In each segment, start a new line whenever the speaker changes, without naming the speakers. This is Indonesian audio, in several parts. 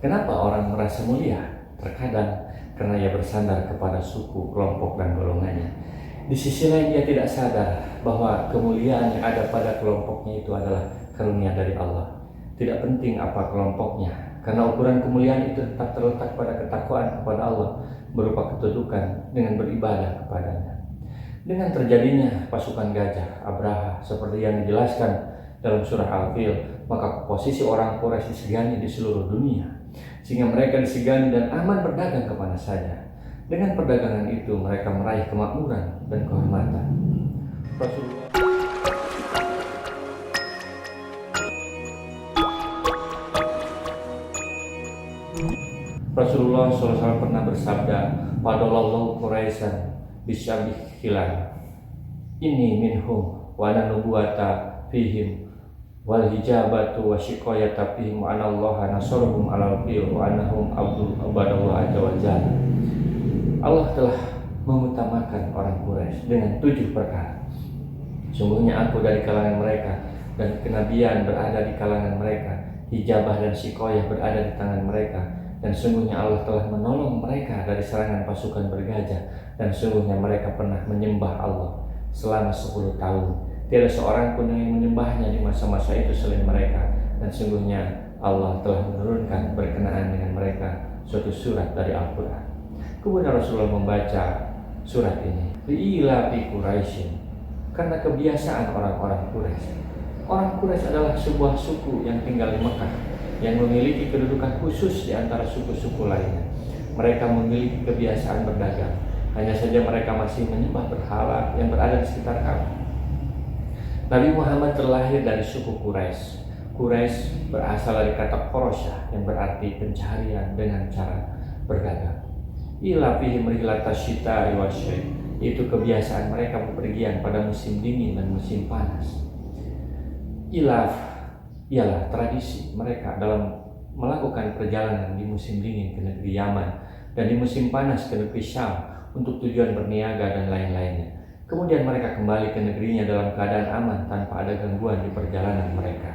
Kenapa orang merasa mulia? Terkadang karena ia bersandar kepada suku, kelompok, dan golongannya. Di sisi lain ia tidak sadar bahwa kemuliaan yang ada pada kelompoknya itu adalah karunia dari Allah. Tidak penting apa kelompoknya, karena ukuran kemuliaan itu tetap terletak pada ketakwaan kepada Allah berupa ketundukan dengan beribadah kepadanya. Dengan terjadinya pasukan gajah Abraha seperti yang dijelaskan dalam surah Al-Fil, maka posisi orang Quraisy disegani di seluruh dunia, sehingga mereka disegani dan aman berdagang kemana saja. Dengan perdagangan itu mereka meraih kemakmuran dan kehormatan. Rasulullah SAW pernah bersabda, "Fadallallahu Quraisyan bisyabih hilal. Ini minhum wa ana nubuwata fihim wal hijabatu wa shiqayata fihim wa anallaha nasaruhum alal fil wa annahum abdullah azza wa jalla." Allah telah mengutamakan orang Quraisy dengan 7 perkara. Sungguhnya aku dari kalangan mereka, dan kenabian berada di kalangan mereka, hijabah dan shiqayah berada di tangan mereka, dan sungguhnya Allah telah menolong mereka dari serangan pasukan bergajah, dan sungguhnya mereka pernah menyembah Allah selama 10 tahun. Tiada seorang pun yang menyembahnya di masa-masa itu selain mereka, dan sungguhnya Allah telah menurunkan berkenaan dengan mereka suatu surat dari Al-Quran. Kemudian Rasulullah membaca surat ini, li'ila fi Quraisyin, karena kebiasaan orang-orang Quraisy. Orang Quraisy adalah sebuah suku yang tinggal di Mekah, yang memiliki kedudukan khusus di antara suku-suku lainnya. Mereka memiliki kebiasaan berdagang, hanya saja mereka masih menyembah berhala yang berada di sekitar Ka'bah. Nabi Muhammad terlahir dari suku Quraisy. Quraisy berasal dari kata Qorosyah yang berarti pencarian dengan cara berdagang. Ila fihim rihlata syita'i wasyai, itu kebiasaan mereka bepergian pada musim dingin dan musim panas. Ilaf ialah tradisi mereka dalam melakukan perjalanan di musim dingin ke negeri Yaman dan di musim panas ke negeri Syam untuk tujuan berniaga dan lain-lainnya. Kemudian mereka kembali ke negerinya dalam keadaan aman tanpa ada gangguan di perjalanan mereka.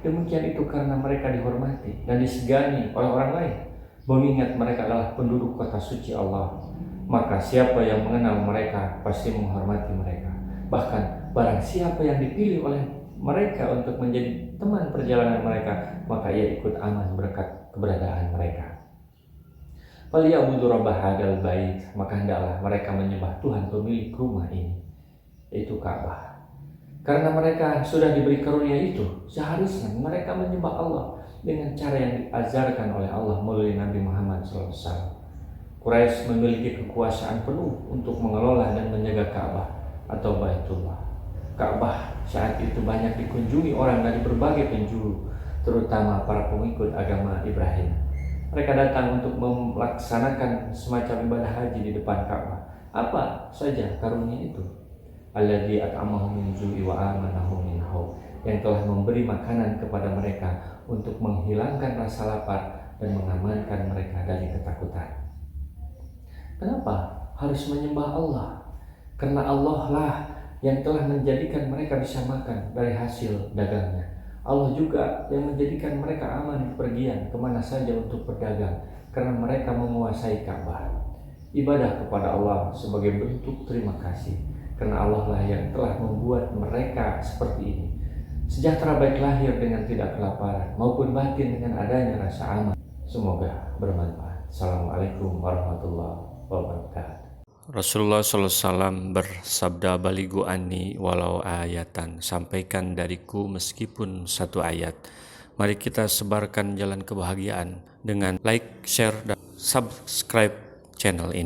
Demikian itu karena mereka dihormati dan disegani oleh orang lain, mengingat mereka adalah penduduk kota suci Allah. Maka siapa yang mengenal mereka pasti menghormati mereka. Bahkan barang siapa yang dipilih oleh mereka untuk menjadi teman perjalanan mereka, maka ia ikut aman berkat keberadaan mereka. Falyabudu rabb hadzal bait, maka hendaklah mereka menyembah Tuhan pemilik rumah ini, yaitu Ka'bah. Karena mereka sudah diberi karunia itu, seharusnya mereka menyembah Allah dengan cara yang diajarkan oleh Allah melalui Nabi Muhammad SAW. Quraisy memiliki kekuasaan penuh untuk mengelola dan menjaga Ka'bah atau Baitullah. Ka'bah saat itu banyak dikunjungi orang dari berbagai penjuru, terutama para pengikut agama Ibrahim. Mereka datang untuk melaksanakan semacam ibadah haji di depan Ka'bah. Apa saja karunia itu? Alladzi at'amahum min ju'i wa amanahum min khauf, yang telah memberi makanan kepada mereka untuk menghilangkan rasa lapar dan mengamankan mereka dari ketakutan. Kenapa harus menyembah Allah? Karena Allah lah yang telah menjadikan mereka bisa makan dari hasil dagangnya. Allah juga yang menjadikan mereka aman bepergian kemana saja untuk berdagang, karena mereka menguasai Ka'bah. Ibadah kepada Allah sebagai bentuk terima kasih, karena Allah lah yang telah membuat mereka seperti ini. Sejahtera baik lahir dengan tidak kelaparan maupun batin dengan adanya rasa aman. Semoga bermanfaat. Assalamualaikum warahmatullahi wabarakatuh.
Rasulullah SAW bersabda, baligu anni walau ayatan, sampaikan dariku meskipun 1 ayat. Mari kita sebarkan jalan kebahagiaan dengan like, share, dan subscribe channel ini.